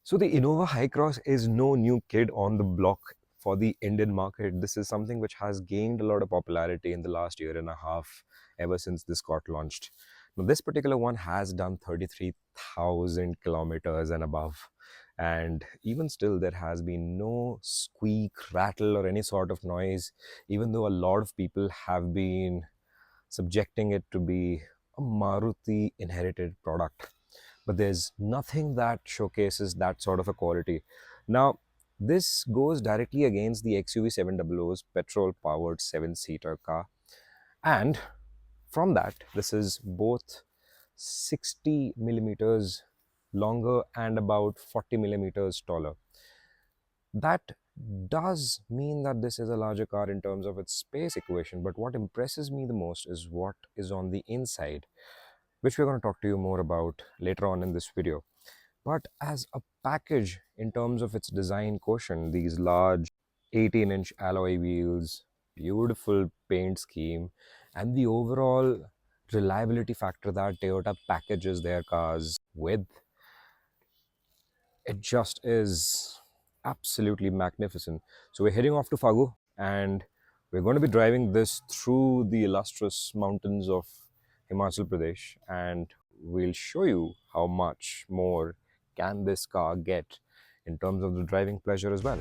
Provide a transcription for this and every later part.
So the Innova Hycross is no new kid on the block for the Indian market. This is something which has gained a lot of popularity in the last year and a half, ever since this got launched. Now, this particular one has done 33,000 kilometers and above. And even still, there has been no squeak, rattle, or any sort of noise, even though a lot of people have been subjecting it to be a Maruti inherited product, but there's nothing that showcases that sort of a quality. Now, this goes directly against the XUV 700's petrol powered 7-seater car, and from that, this is both 60 millimeters longer and about 40 millimeters taller. That does mean that this is a larger car in terms of its space equation, but what impresses me the most is what is on the inside, which we're going to talk to you more about later on in this video. But as a package, in terms of its design quotient, these large 18-inch alloy wheels, beautiful paint scheme, and the overall reliability factor that Toyota packages their cars with, it just is absolutely magnificent. So we're heading off to Fagu, and we're going to be driving this through the illustrious mountains of Himachal Pradesh, and we'll show you how much more can this car get in terms of the driving pleasure as well.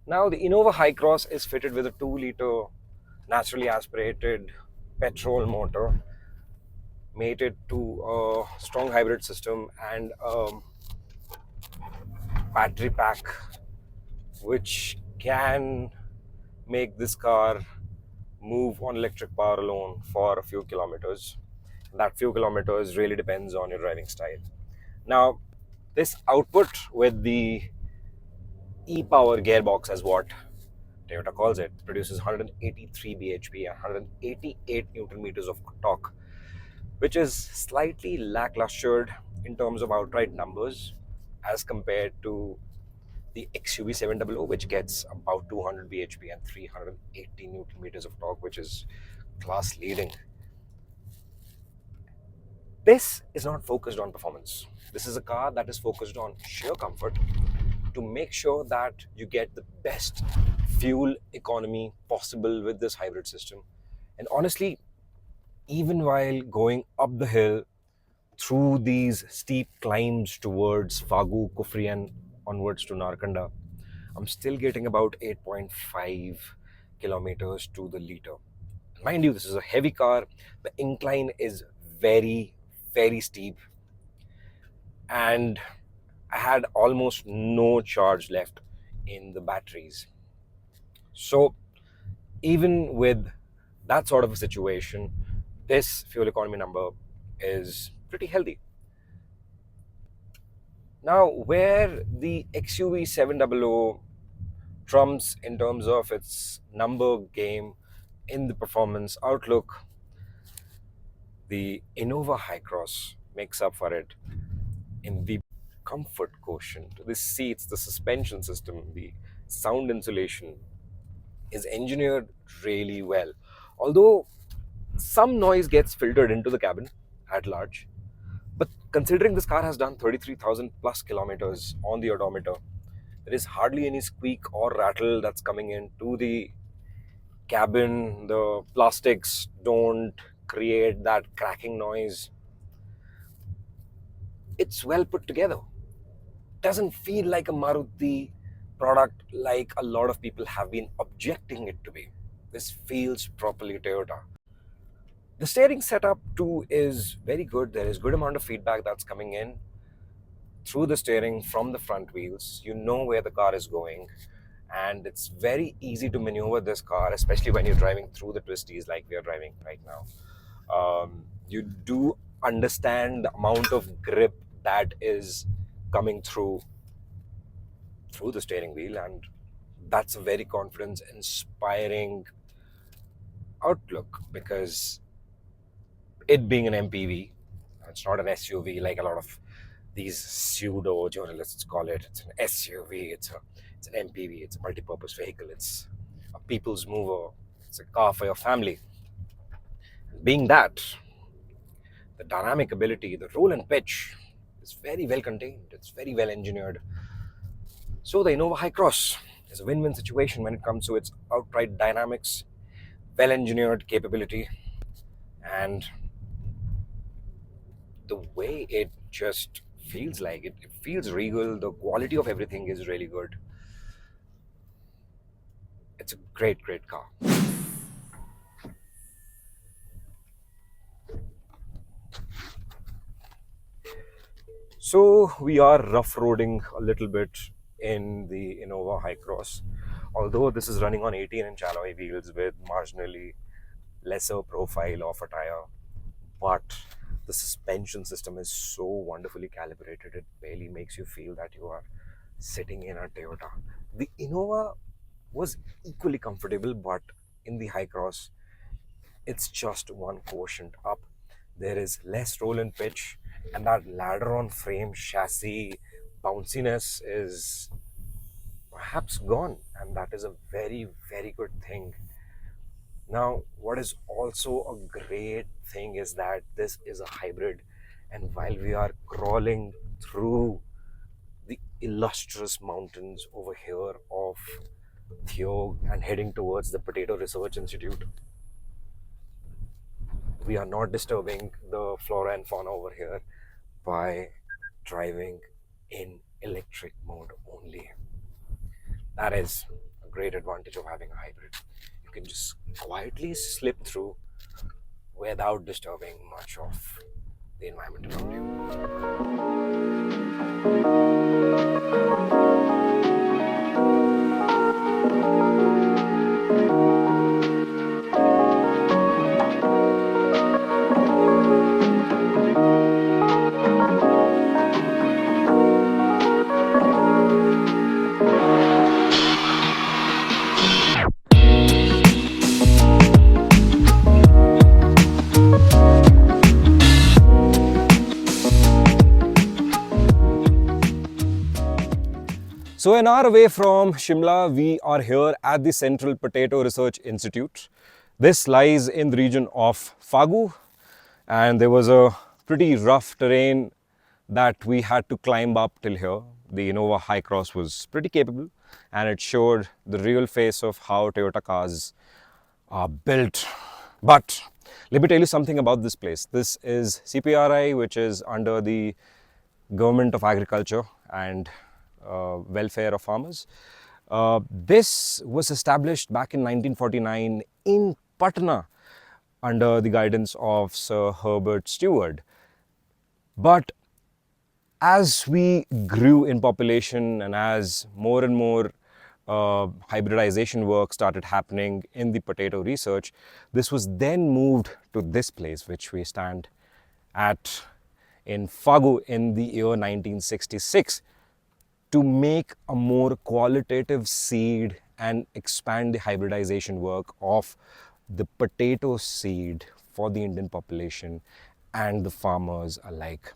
Now, the Innova Hycross is fitted with a 2-liter naturally aspirated petrol motor, mated to a strong hybrid system and a battery pack, which can make this car move on electric power alone for a few kilometers. That few kilometers really depends on your driving style. Now, this output with the e-power gearbox, as what Toyota calls it, produces 183 bhp and 188 newton meters of torque, which is slightly lackluster in terms of outright numbers as compared to the XUV 700, which gets about 200 bhp and 380 newton meters of torque, which is class leading. This is not focused on performance. This is a car that is focused on sheer comfort to make sure that you get the best fuel economy possible with this hybrid system. And honestly, even while going up the hill through these steep climbs towards Fagu, Kufri, and onwards to Narkanda, I'm still getting about 8.5 kilometers to the liter. Mind you, this is a heavy car. The incline is very, very steep, and I had almost no charge left in the batteries. So even with that sort of a situation, this fuel economy number is pretty healthy. Now, where the XUV 700 trumps in terms of its number game in the performance outlook, the Innova Hycross makes up for it in the comfort quotient. The seats, the suspension system, the sound insulation is engineered really well. Although some noise gets filtered into the cabin at large, but considering this car has done 33,000 plus kilometers on the odometer, there is hardly any squeak or rattle that's coming into the cabin. The plastics don't create that cracking noise. It's well put together. Doesn't feel like a Maruti product like a lot of people have been objecting it to be. This feels properly Toyota. The steering setup too is very good. There is good amount of feedback that's coming in through the steering from the front wheels. You know where the car is going, and it's very easy to maneuver this car, especially when you're driving through the twisties like we are driving right now. You do understand the amount of grip that is coming through the steering wheel, and that's a very confidence inspiring outlook, because it being an MPV, it's not an SUV like a lot of these pseudo journalists call it. It's an SUV, it's a It's an MPV, it's a multi-purpose vehicle, it's a people's mover, it's a car for your family. Being that, the dynamic ability, the roll and pitch is very well contained, it's very well engineered. So the Innova Hycross is a win-win situation when it comes to its outright dynamics, well engineered capability, and the way it just feels like it feels regal. The quality of everything is really good. It's a great car. So we are rough roading a little bit in the Innova Hycross. Although this is running on 18-inch alloy wheels with marginally lesser profile of a tire, but the suspension system is so wonderfully calibrated, it barely makes you feel that you are sitting in a Toyota. The Innova was equally comfortable, but in the Hycross, it's just one quotient up. There is less roll and pitch, and that ladder on frame chassis bounciness is perhaps gone, and that is a very good thing. Now, what is also a great thing is that this is a hybrid, and while we are crawling through the illustrious mountains over here of Theo and heading towards the Potato Research Institute, we are not disturbing the flora and fauna over here by driving in electric mode only. That is a great advantage of having a hybrid. You can just quietly slip through without disturbing much of the environment around So an hour away from Shimla, we are here at the Central Potato Research Institute. This lies in the region of Fagu, and there was a pretty rough terrain that we had to climb up till here. The Innova Hycross was pretty capable, and it showed the real face of how Toyota cars are built. But let me tell you something about this place. This is CPRI, which is under the Government of Agriculture and Welfare of Farmers. This was established back in 1949 in Patna under the guidance of Sir Herbert Stewart. But as we grew in population and as more and more hybridization work started happening in the potato research, this was then moved to this place, which we stand at in Fagu in the year 1966, to make a more qualitative seed and expand the hybridization work of the potato seed for the Indian population and the farmers alike.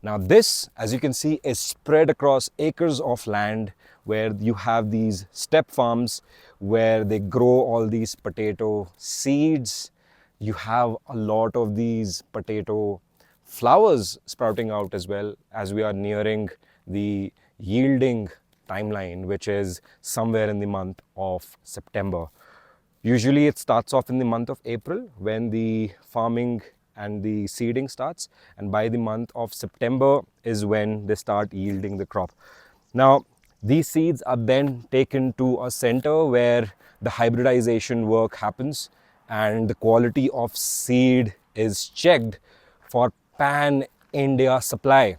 Now this, as you can see, is spread across acres of land where you have these step farms where they grow all these potato seeds. You have a lot of these potato flowers sprouting out as well, as we are nearing the yielding timeline, which is somewhere in the month of September. Usually it starts off in the month of April when the farming and the seeding starts, and by the month of September is when they start yielding the crop. Now these seeds are then taken to a center where the hybridization work happens and the quality of seed is checked for pan-India supply.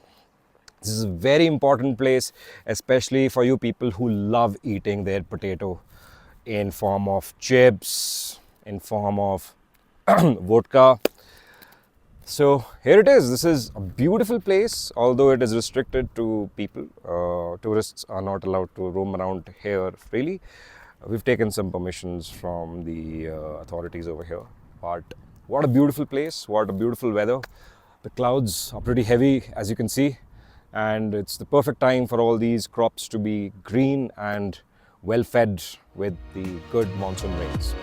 This is a very important place, especially for you people who love eating their potato in form of chips, in form of vodka. So here it is. This is a beautiful place, although it is restricted to people. Tourists are not allowed to roam around here freely. We've taken some permissions from the authorities over here. But what a beautiful place, what a beautiful weather. The clouds are pretty heavy, as you can see, and it's the perfect time for all these crops to be green and well fed with the good monsoon rains.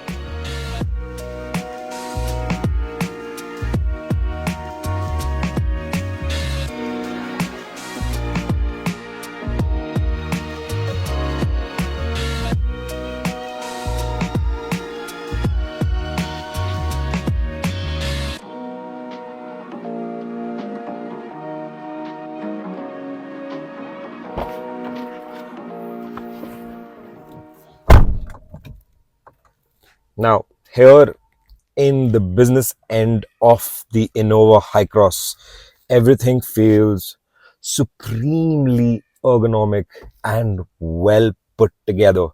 Now, here in the business end of the Innova Hycross, everything feels supremely ergonomic and well put together.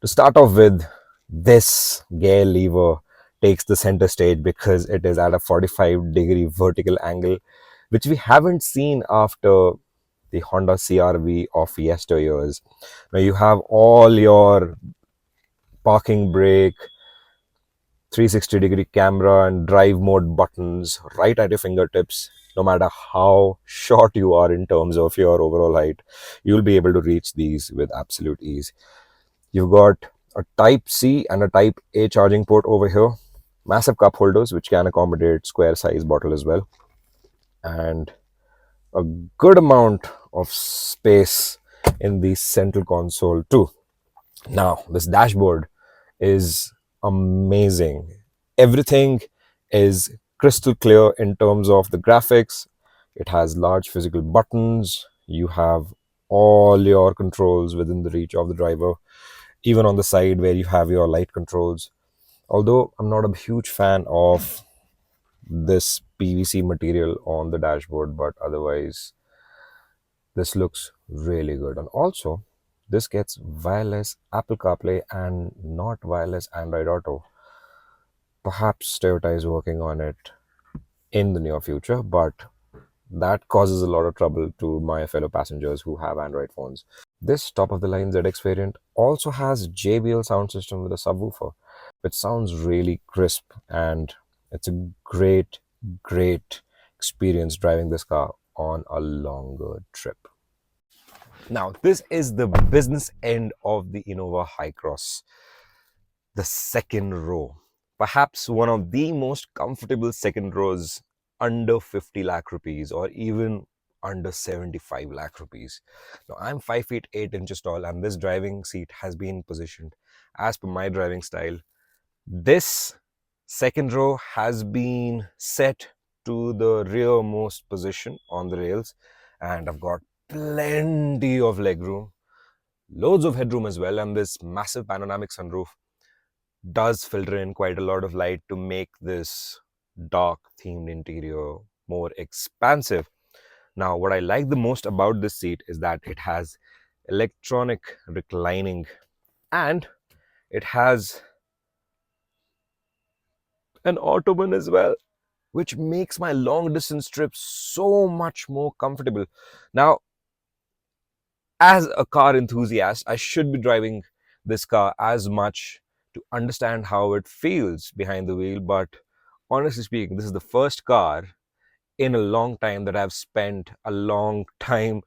To start off with, this gear lever takes the center stage because it is at a 45-degree vertical angle, which we haven't seen after the Honda CRV of yesteryears. Now you have all your parking brake, 360-degree camera and drive mode buttons right at your fingertips. No matter how short you are in terms of your overall height, you'll be able to reach these with absolute ease. You've got a type C and a type A charging port over here, massive cup holders which can accommodate square size bottle as well, and a good amount of space in the central console too. Now, this dashboard is amazing. Everything is crystal clear in terms of the graphics. It has large physical buttons. You have all your controls within the reach of the driver, even on the side where you have your light controls. Although I'm not a huge fan of this PVC material on the dashboard, but otherwise, this looks really good. And also, this gets wireless Apple CarPlay and not wireless Android Auto. Perhaps Toyota is working on it in the near future, but that causes a lot of trouble to my fellow passengers who have Android phones. This top of the line ZX variant also has JBL sound system with a subwoofer, which sounds really crisp, and it's a great experience driving this car on a longer trip. Now, this is the business end of the Innova Hycross, the second row. Perhaps one of the most comfortable second rows under 50 lakh rupees or even under 75 lakh rupees. Now, I'm 5 feet 8 inches tall, and this driving seat has been positioned as per my driving style. This second row has been set to the rearmost position on the rails, and I've got plenty of legroom, loads of headroom as well, and this massive panoramic sunroof does filter in quite a lot of light to make this dark themed interior more expansive. Now, what I like the most about this seat is that it has electronic reclining, and it has an ottoman as well, which makes my long distance trips so much more comfortable. Now, as a car enthusiast, I should be driving this car as much to understand how it feels behind the wheel. But honestly speaking, this is the first car in a long time that I've spent a long time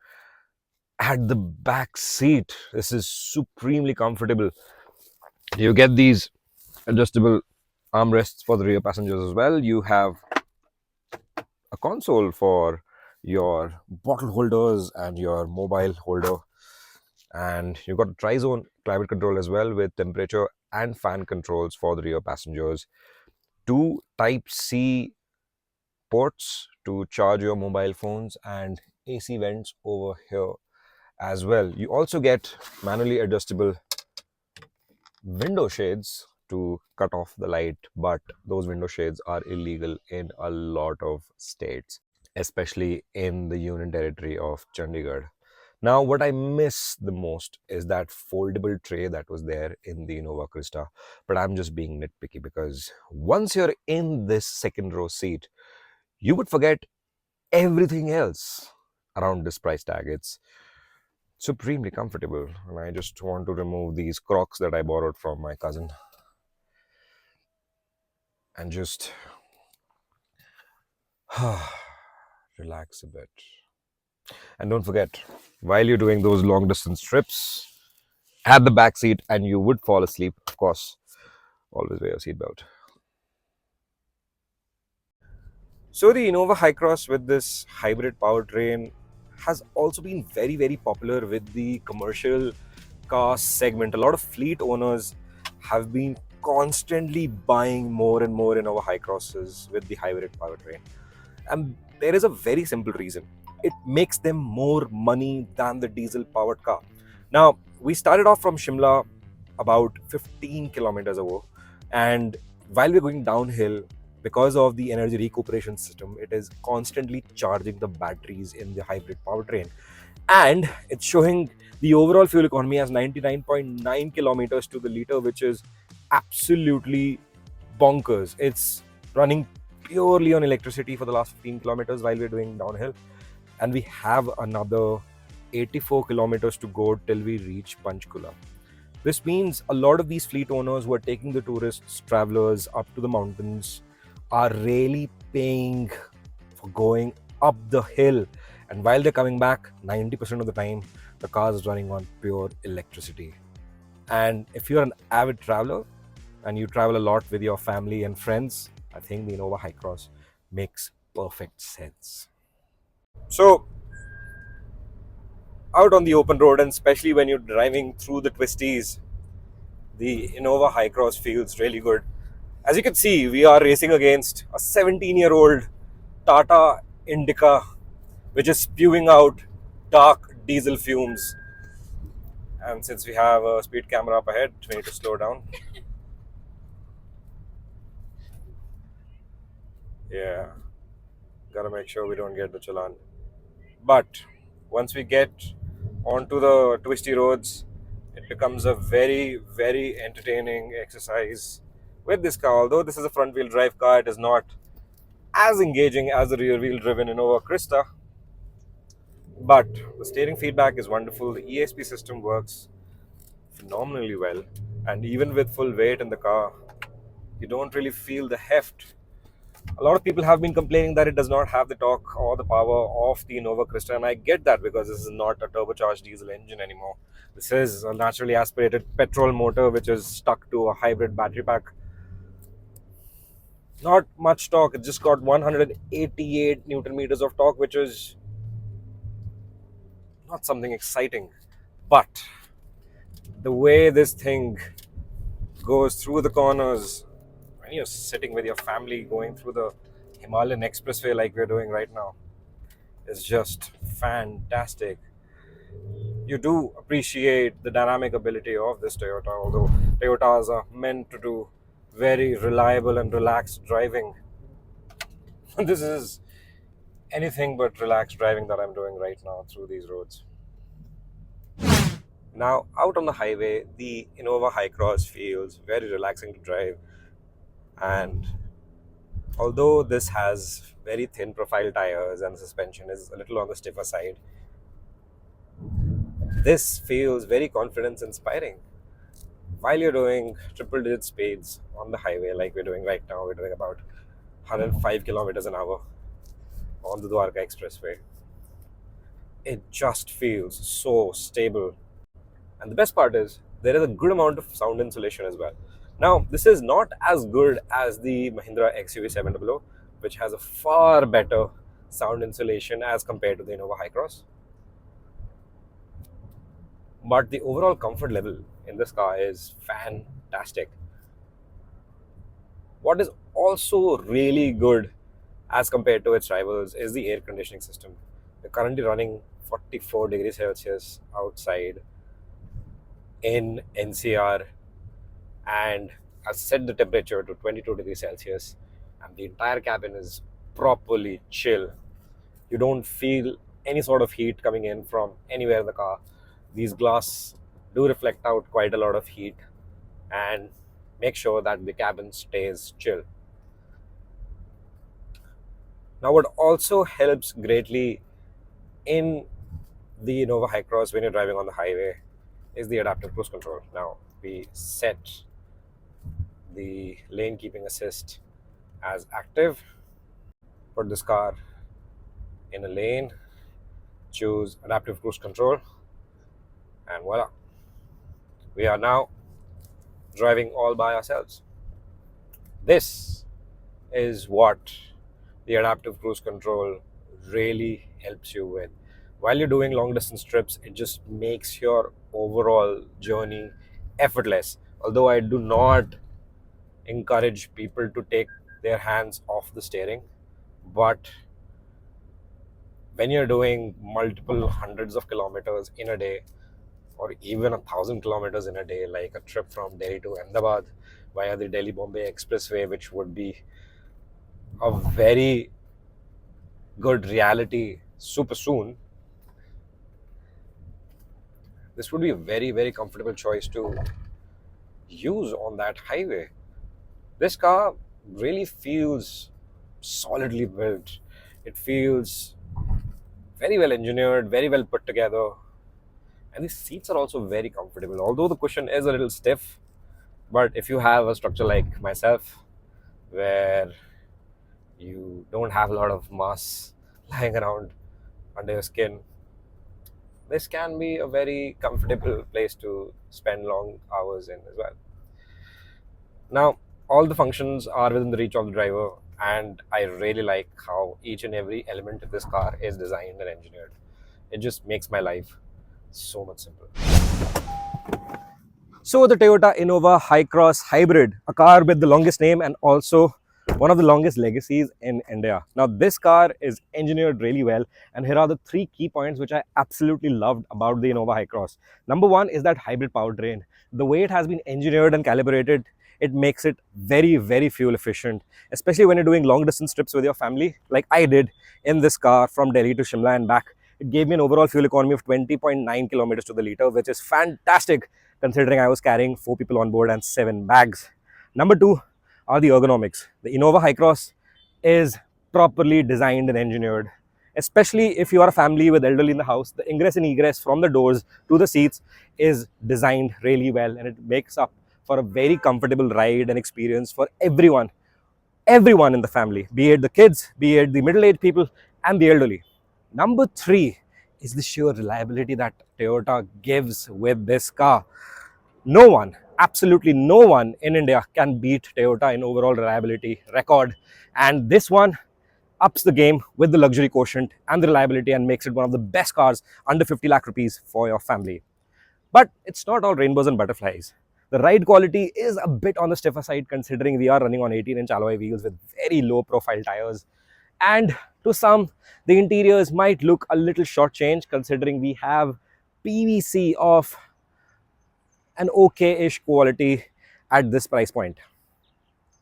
at the back seat. This is supremely comfortable. You get these adjustable armrests for the rear passengers as well. You have a console for your bottle holders and your mobile holder, and you've got a tri-zone climate control as well with temperature and fan controls for the rear passengers, two type C ports to charge your mobile phones, and AC vents over here as well. You also get manually adjustable window shades to cut off the light, but those window shades are illegal in a lot of states, especially in the Union Territory of Chandigarh. Now, what I miss the most is that foldable tray that was there in the Innova Krista. But I'm just being nitpicky because once you're in this second row seat, you would forget everything else around this price tag. It's supremely comfortable, and I just want to remove these Crocs that I borrowed from my cousin and just relax a bit. And don't forget, while you're doing those long distance trips at the back seat and you would fall asleep. Of course, always wear your seatbelt. So the Innova Hycross with this hybrid powertrain has also been very, very popular with the commercial car segment. A lot of fleet owners have been constantly buying more and more Innova Hycrosses with the hybrid powertrain. And there is a very simple reason. It makes them more money than the diesel powered car. Now, we started off from Shimla about 15 kilometers ago, and while we're going downhill, because of the energy recuperation system, it is constantly charging the batteries in the hybrid powertrain, and it's showing the overall fuel economy as 99.9 kilometers to the liter, which is absolutely bonkers. It's running purely on electricity for the last 15 kilometers while we're doing downhill, and we have another 84 kilometers to go till we reach Panchkula. This means a lot of these fleet owners who are taking the tourists, travelers up to the mountains are really paying for going up the hill. And while they're coming back, 90% of the time, the car is running on pure electricity. And if you're an avid traveler and you travel a lot with your family and friends, I think the Innova Hycross makes perfect sense. So, out on the open road, and especially when you're driving through the twisties, the Innova Hycross feels really good. As you can see, we are racing against a 17-year-old Tata Indica, which is spewing out dark diesel fumes. And since we have a speed camera up ahead, we need to slow down. Yeah, gotta make sure we don't get the challan. But once we get onto the twisty roads, it becomes a very, very entertaining exercise with this car. Although this is a front wheel drive car, it is not as engaging as the rear wheel driven Innova Krista. But the steering feedback is wonderful. The ESP system works phenomenally well. And even with full weight in the car, you don't really feel the heft. A lot of people have been complaining that it does not have the torque or the power of the Innova Krista, and I get that because this is not a turbocharged diesel engine anymore. This is a naturally aspirated petrol motor which is stuck to a hybrid battery pack. Not much torque, it just got 188 Newton meters of torque, which is not something exciting. But the way this thing goes through the corners when you're sitting with your family going through the Himalayan expressway like we're doing right now is just fantastic. You do appreciate the dynamic ability of this Toyota, although Toyotas are meant to do very reliable and relaxed driving. This is anything but relaxed driving that I'm doing right now through these roads. Now, out on the highway, the Innova Hycross feels very relaxing to drive, and although this has very thin profile tires and the suspension is a little on the stiffer side, this feels very confidence inspiring. While you're doing triple digit speeds on the highway like we're doing right now, we're doing about 105 kilometers an hour on the Dwarka Expressway. It just feels so stable. And the best part is there is a good amount of sound insulation as well. Now, this is not as good as the Mahindra XUV 700, which has a far better sound insulation as compared to the Innova Hycross. But the overall comfort level in this car is fantastic. What is also really good as compared to its rivals is the air conditioning system. We're currently running 44 degrees Celsius outside in NCR, and I've set the temperature to 22 degrees Celsius, and the entire cabin is properly chill. You don't feel any sort of heat coming in from anywhere in the car. These glass do reflect out quite a lot of heat and make sure that the cabin stays chill. Now, what also helps greatly in the Innova Hycross when you're driving on the highway is the adaptive cruise control. Now, we set the lane keeping assist as active, put this car in a lane, choose adaptive cruise control, and voila, We are now driving all by ourselves. This is what the adaptive cruise control really helps you with. While you're doing long distance trips, it just makes your overall journey effortless. Although I do not encourage people to take their hands off the steering, but when you're doing multiple hundreds of kilometers in a day, or even 1,000 kilometers in a day, like a trip from Delhi to Ahmedabad via the Delhi Bombay Expressway, which would be a very good reality super soon, this would be a very, very comfortable choice to use on that highway. This car really feels solidly built. It feels very well engineered, very well put together, and the seats are also very comfortable. Although the cushion is a little stiff, but if you have a structure like myself, where you don't have a lot of mass lying around under your skin, this can be a very comfortable place to spend long hours in as well. Now, all the functions are within the reach of the driver, and I really like how each and every element of this car is designed and engineered. It just makes my life so much simpler. So the Toyota Innova Hycross Hybrid, a car with the longest name and also one of the longest legacies in India. Now this car is engineered really well, and here are the three key points which I absolutely loved about the Innova Hycross. Number one is that hybrid powertrain. The way it has been engineered and calibrated, it makes it very, very fuel efficient, especially when you're doing long distance trips with your family, like I did in this car from Delhi to Shimla and back. It gave me an overall fuel economy of 20.9 kilometers to the liter, which is fantastic considering I was carrying 4 people on board and 7 bags. Number two are the ergonomics. The Innova Hycross is properly designed and engineered, especially if you are a family with elderly in the house. The ingress and egress from the doors to the seats is designed really well, and it makes up for a very comfortable ride and experience for everyone in the family, be it the kids, be it the middle-aged people and the elderly. Number three is the sheer reliability that Toyota gives with this car. No one, absolutely no one in India can beat Toyota in overall reliability record, and this one ups the game with the luxury quotient and the reliability and makes it one of the best cars under 50 lakh rupees for your family. But it's not all rainbows and butterflies. The ride quality is a bit on the stiffer side considering we are running on 18-inch alloy wheels with very low profile tires. And to some, the interiors might look a little shortchanged considering we have PVC of an okay-ish quality at this price point.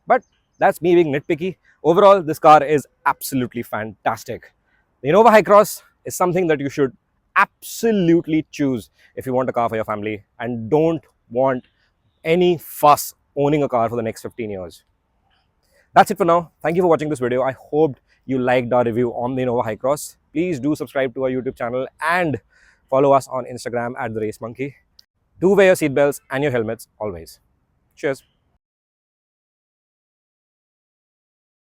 But that's me being nitpicky. Overall, this car is absolutely fantastic. The Innova Hycross is something that you should absolutely choose if you want a car for your family and don't want any fuss owning a car for the next 15 years. That's it for now. Thank you for watching this video. I hope you liked our review on the Innova Hycross. Please do subscribe to our YouTube channel and follow us on Instagram at TheRaceMonkey. Do wear your seatbelts and your helmets always. Cheers.